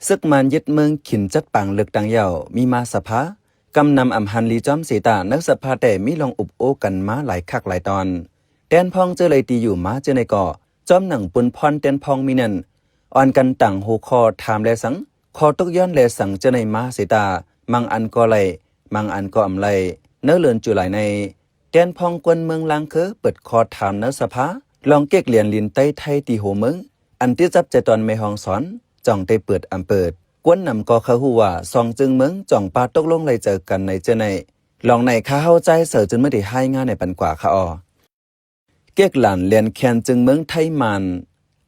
ซึกมันยึดเมืองขินจัดปังเลือกตั้งเย่ามีมาสภากำนำอำหันลีจอมสีตานักสภาแต่มีลองอุบโอกันมาหลายคักหลายตอนแตนพองเจอเลยตีอยู่มาเจอในก่อจอมหนังปุนพรแตนพองมีนั่นอ่อนกันต่างหูคอถามแลสังคอตกย้อนแลสังเจอในมาสีตามังอันก็ไหลมังอันก็อำไหลเนื้อเลือนจุไหลในแตนพองกวนเมืองลางคือเปิดคอถามนักสภาลองเก๊กเหรียญลินไต้ไทยตีโหเมืองอันที่จับใจตอนไม่ห้องสอนจ่องได้เปิดอำเปิดกวนนำก็เขาหูว่าซองจึงเมืองจ่องปาตกลงเลยเจอกันในเจอในลองในข้าเข้าใจเสือจนไม่ได้ให้งานในปันกว่าข้าออเก๊กหลานเลียนแคนจึงเมืองไทยมัน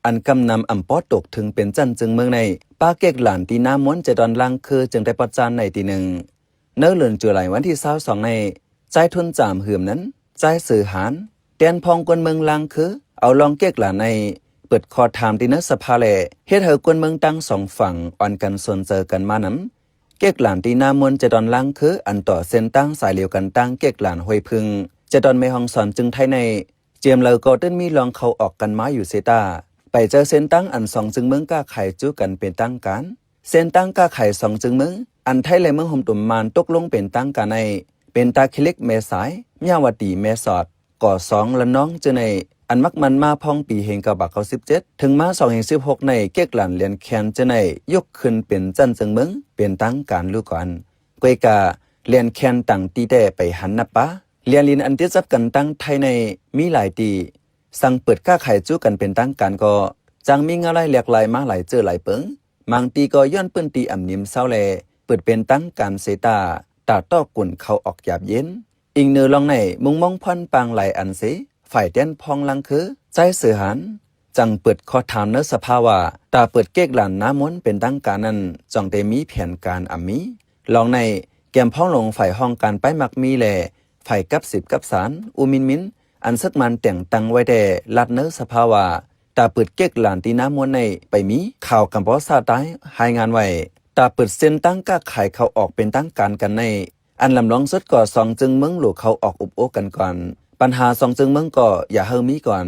อันกำนำอำปอตกถึงเป็นจันจึงเมืองในป้าเก๊กหลานตีน้ำม้วนจะดอนลังคือจึงได้ปัจจานในตีหนึ่งเนื้อเลือนจุไหลวันที่22ในใจทุนจามหืมนั้นใจสื่อหานแตนพองกวนเมืองลังคือเอาลองเก๊กหลานในเปิดคอถามที่นักสภาแลเฮ็ดเฮากวนเมืองตั้งสองฝั่งอ่อนกันสนเจอกันมานำเก๊กหลานตีน้ำม้วนจะดอนลังคืออันต่อเส้นตั้งสายเลียวกันตั้งเก๊กหลานห้วยพึงจะดอนไม่ห้องสอนจึงไทยในเจียมเลอก็ต้นมีลองเขาออกกันมาอยู่เซตาไปเจอเส้นตั้งอันสองจึงเมืองก้าไข่จู้กันเป็นตั้งกันเส้นตั้งก้าไข่สองจึงเมืองอันไทยและเมืองห่มตุ่มมานตกลงเป็นตั้งกันในเป็นตาคิเล็กเมสายมิาวตีเมสอดก่อสองละน้องเจอในอันมักมันมาพองปีเฮงกับบักเขา17ถึงมา2แห่ง16ในเก๊กหลานเลียนแคนเจอในยกขึ้นเป็นจันจึงเมืองเป็นตั้งการลูกก่อนกวยกาเลียนแคนตั้งตีแต่ไปหันนับปะเลียนลินอันที่จับกันตั้งไทยในมีหลายตีสั่งเปิดก้าไข่จู้กันเป็นตั้งการก็จังมีงอะไรหลากหลายมาหลายเจอหลายเปิงบางตีก็ย้อนปืนตีอ่ำนิ่มเศร้าแลเปิดเป็นตั้งการเซตาตาต้อกุ่นเขาออกหยาบเย็นอิงเนื้อลองในมุงมองพันปางไหลอันเสฝ่ายแดนพองลังคือใจเสือหันจังเปิดคอถามเนื้อสภาวะตาเปิดเก๊กหลานน้ำม้วนเป็นตั้งการนั้นจ่องได้มีแผนการอ่ำมีลองในแกมพ้องลงฝ่ายห้องการไปมักมีแลฝ่ายกับ10กับสารอุมินอันสักมันแต่งตั้งไว้แต่ลัดเนื้อสภาวะตาเปิดเก๊กหลานตีน้ำม้วนในไปมีข่าวกัมพอซาตายหายงานไว้ตาเปิดเส้นตั้งก้าไข่เขาออกเป็นตั้งการกันในอันลำลองสุดก่อสองจึงเมืองหลวงเขาออกอุบโอกันก่อนปัญหาสองจึงเมืองก็อย่าเฮามีก่อน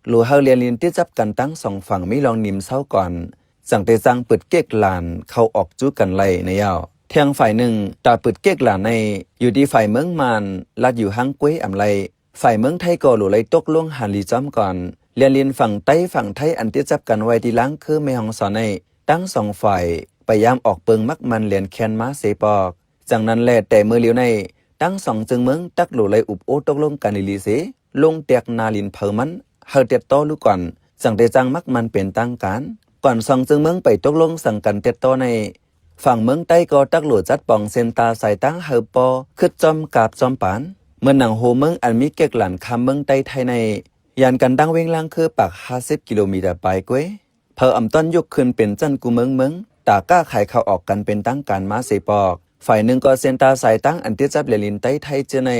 หลวงเฮาเรียนลินที่จับกันตั้งสองฝั่งไม่ลองนิ่มเศร้าก่อนสั่งแต่จังเปิดเก๊กหลานเขาออกจู้กันไล่ในยาวเทียงฝ่ายหนึ่งตาเปิดเก๊กหลานในอยู่ที่ฝ่ายเมืองมานลัดอยู่ห้างก้วยอำไลฝ่ายเมืองไทยก็หลุไลตกลงหันลีจ้อมก่อนเรียนลินฝั่งใต้ฝั่งไทยอันที่จับกันไว้ที่ล้างคือไม่ห้องสอนในตั้งสองฝ่ายพยายามออกเปิงมักมันเรียนแคนมาเสปอกจังนั้นแลแต่มือเลียวในตั้งสองจึงเมืองตักหลุไลอุบโอตกลงกันลีเสลงเตียกนาลินเผอมันเฮาเตียโตลูกก่อนจังได้จังมักมันเป็นตั้งการก่อนสองจึงเมืองไปตกลงสั่งกันเตียโตในฝั่งเมืองใต้ก็ตักหลุจัดปองเซนตาใส่ตั้งเฮาปอคึดจอมกาบจอมปานเมื่อหนังโฮเมืองอันมีเก๊กหลานคำเมืองใต้ไทยในยานกันตั้งเวงล่างคือปาก50กิโลเมตรไปก้วยเผออำต้นยกขึ้นเป็นจันกูเมืองตาก้าไข่เขาออกกันเป็นตั้งการมาเสปอกฝ่ายหนึ่งก็เซนตาสายตั้งอันที่จับเลลินใต้ไทยเจใน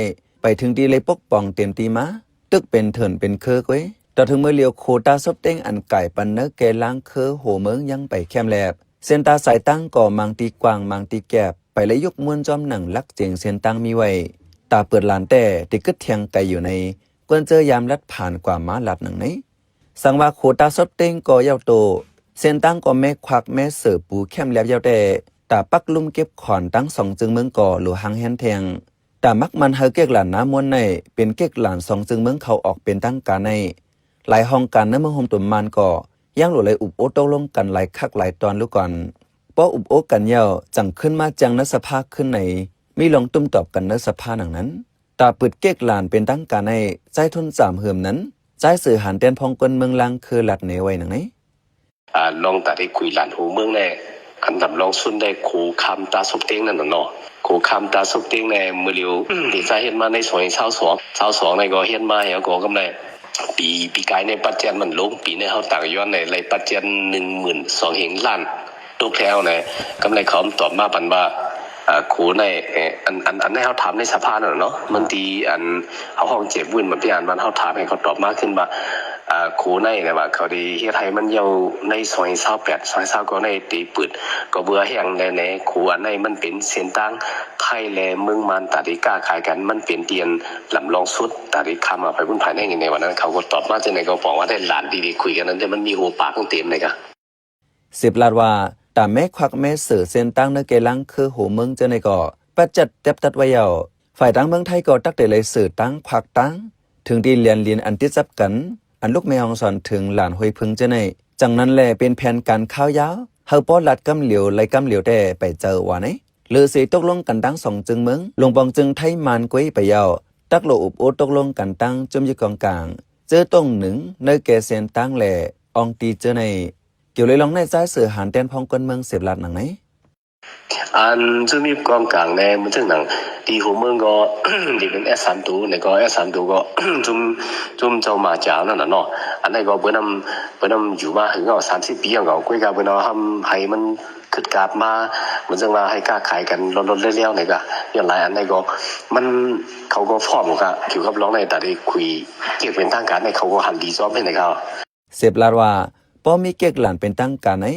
ไปถึงดีเลยปกป้องเต็มตีมาตึกเป็นเถินเป็นเคอก้วยต่อถึงเมื่อเลียวโคตาซบเต้งอันไก่ปันเนแกล้างเคอโหเมืองยังไปแคมแลบเซนตาสายตั้งก็มังตีกวางมังตีแกบไปเลยยกมวนจอมหนังลักเจียงเซนตั้งมีไว้ตาเปิดลานแต่ติกึดเทียงไก่อยู่ในกวนเจอยามลัดผ่านกว่าม้าลัดหนังนี้สังว่าโคตาซบเต้งก็เย้าโตเซนตั้งก็แม่ควักแม่เสือปูแคมแลบเย้าแต่ตาปักลุ่มเก็บขอนตั้งสองจึงเมืองก่อหรือหางแฮนแทงตามักมันเฮาเก๊กหลานน้ำมวนในเป็นเก๊กหลานสองจึงเมืองเขาออกเป็นตั้งการในหลายห้องการในเมืองโฮมตุ่มมันก่อย่างหลุเลยอุบโอตกลงกันหลายคักหลายตอนลูกก่อนป้ออุบโอกันเย้าจังขึ้นมาจังนัสภาขึ้นในมีลองตุ้มตอบกันนัสภาหนังนั้นตาเปิดเก๊กหลานเป็นตั้งการในใจทุนสามเหิมนั้นใจสื่อหันแดนพองกลเมืองลังคือหลัดเหนไว้หนังนี้ลองตัดให้คุยหลานหูเมืองแน่คันดับลองสุนได้คูคำตาสุกเต้งนั่นน่ะเนาะคูคำตาสุกเต้งในมือเลียวดีใจเห็นมาในสวย22ในก็เห็นมาเหี่ยวก็กำไรปีกายในปัจจัยมันลงปีในเฮาต่างย้อนในไรปัจจัย12,000เห็นล้านตกแล้วในกำไรเขาตอบมาปันว่าครูในอันให้เขาถามในสภาเนาะมันตีอันเขาห้องเจ็บวุ่นมันพี่อ่านมันเขาถามให้เขาตอบมากขึ้นว่าครูในเนี่ยว่าเขาดีเฮ็ดให้มันเยาในซอย28ซอย20ก็ในตีปืดก็เบื่อแห้งในครูอันในมันเป็นเส้นตั้งไทยแลเมืองมันตาดิก้าขายกันมันเป็นเตียนลำลองสุดตาดิคำไปพุ่นภายในวันนั้นเขาก็ตอบมาจังได๋ก็บอกว่าได้หลานดีๆคุยกันนั้นแต่มันมีหูปากของเต็มเลยก็10ลาดว่า แต่แม่ควักแม่สื่อเส้นตั้งในเกลังคือหูเมืองเจในก่อปัจจัดเต็บตัดไว้ยาวฝ่ายตั้งเมืองไทยก็ตักแต่เลยสื่อตั้งควักตั้งถึงดีเรียนอันติดจับกันอันลูกแม่ฮองสอนถึงหลานหวยพึงเจในจังนั้นแหละเป็นแผนการข้าวยาวเฮาป้อลัดกำเหลียวไล่กำเหลียวแต่ไปเจอว่าไหนหรือสิตกลงกันตั้งสองจึงเมืองลงปองจึงไทยมานกุ้ยไปยาวตักโลอุบโอตกลงกันตั้งจมอยู่กองกลางเจอตรงหนึ่งในแกเซียนตั้งแหล่อองตีเจอในเกี่ยวเลยลองในใจสื่อหานแตนพองกวนเมืองเสียบลัดหนังไหนอันจะมีกองกลางเนี่ยมันจึงหนังดีหัวเมืองก็ ดีเป็นS3ตัวในก็S3ตัวก็ จุ่มเจ้ามาเจ้านั่นน่ะเนาะอันนี้ก็เปิ้นอยู่มาถึงก็30 ปีอย่างก็คุยกันเปิ้นทำให้มันขึ้นกลับมามันจึงว่าให้กล้าขายกันลดๆเลี้ยวๆนี่ก็อย่างไรอันนี้ก็มันเขาก็ฟ้องก็เกี่ยวกับร้องในแต่ได้คุยเกี่ยวเป็นทางการในเขาก็หันดีซ้อมให้นะครับเสียบลัดว่าป้อมีเก๊กหลานเป็นตั้งการไหน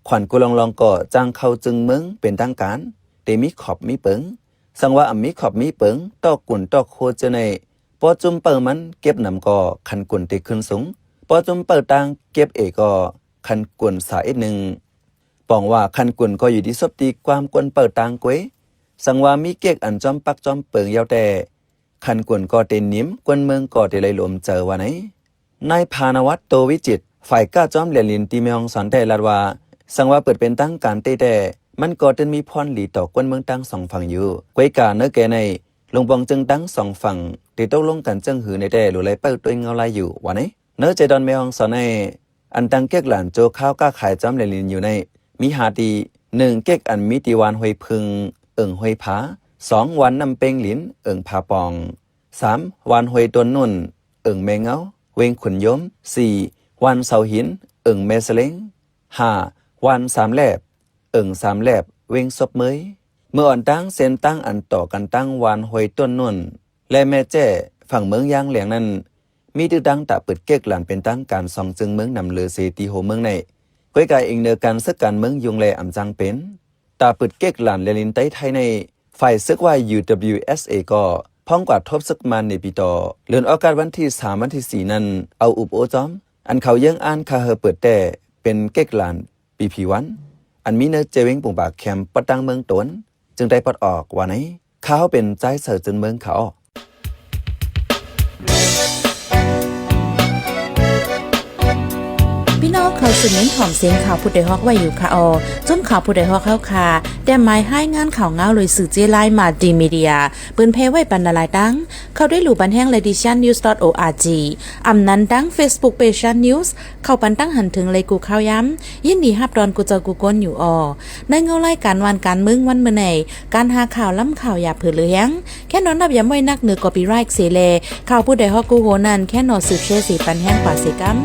ขวัญกุลองก็จ้างเข้าจึงเมืองเป็นทางการเตมีขอบมีเปิงสังว่ามีขอบมีเปิงตอกกุ่นตอกโคเจในปอจุมเปิงมันเก็บนำก็คันกุ่นติขึ้นสูงปอจุมเปิงตังเก็บเอก็คันกุ่นสายหนึ่งปองว่าคันกุ่นก็อยู่ที่ซบตีความกุ่นเปิงตังกวยสังว่ามีเก๊กอันจอมปักจอมเปิงยาวแต่คันกุ่นก็เต็นนิ่มกุ่นเมืองก็ได้ไหลลมเจอว่าไหนนายพานวัตโตวิจิตฝ่ายก้าจอมเลียนลินตีเมียงสอนแต่ลาดว่าสังว่าเปิดเป็นตั้งการเตะแต่มันก็จะมีพรหลีต่อกวนเมืองตั้งสองฝั่งอยู่กวยกาเนื้อแกในลงบองจึงตั้งสองฝั่งติดตกลงกันจึงหือในแต่หรือไรเปิดตัวเงาลายอยู่วันนี้เนื้อใจดอนเมียงสอนในอันตั้งเก๊กหลานโจข้าวก้าขายจอมเลียนลินอยู่ในมีหาดี1เก๊กอันมีตีวานหวยพึงหวยผา2วันนำเป้งหลินผาปอง3วันหวยต้นนุ่นแมงเงาเวงขุนยม4วันเสาหินเมสเลง5วัน3แลบ3แลบเวงศพเมยเมื่ออ่อนตั้งเส้นตั้งอันต่อกันตั้งวันหวยต้นนุ่นและแม่แจ้ฝั่งเมืองยางเหลียงนั้นมีตื้อดังตะเปิดเก๊กหลานเป็นตั้งการสองจึงเมืองนำเลือเซตีโหเมืองในก้อยกายเองเนื้อการซึกการเมืองยุงแลอำจังเป็นตาเปิดเก๊กหลานเลลินไต้ไทยในฝ่ายซึกว่า UWSA ก็พ้องกว่าทบซึกมันในปีต่อเลื่อนออกการวันที่3วันที่4นั้นเอาอุบโอจอมอันเขายังอ่านคาเฮเปิดแต่เป็นเก๊กหลานPP1อันมีเนื้อเจวิงปุ่งปากแคมปตังเมืองตนจึงได้ปลดออกว่าไหนเขาเป็นใจเสือจนเมืองเขาพี่น้องเขาสืบเน้นหอมเสียงข่าวผู้ใดฮอกไว้อยู่ค่ะจนข่าวผู้ใดฮอกเข้าค่ะแต่หมายให้งานข่าวเงาเลยสื่อเจไลมาดีมีเดียปืนเพไว้ปันนาลายดังเขาได้หลู่บันแห้ง ladishannews.org อำนั้นดัง Facebook page news เข้าปันตั้งหันถึงเลยกูข่าวย้ำยินดีฮับดอนกูเจอกูก้นอยู่ในเงาไล่การวันการมึงวันเมื่อไหนการหาข่าวล้ำข่าวอย่าเผือเลี้ยงแค่นอนนับย้ำไว้นักเหนือกอปีไรค์เสเลข่าวผู้ใดฮอกกูโหนันแค่นอนสืบเชื่อสีปันแห้งป่าเสกัม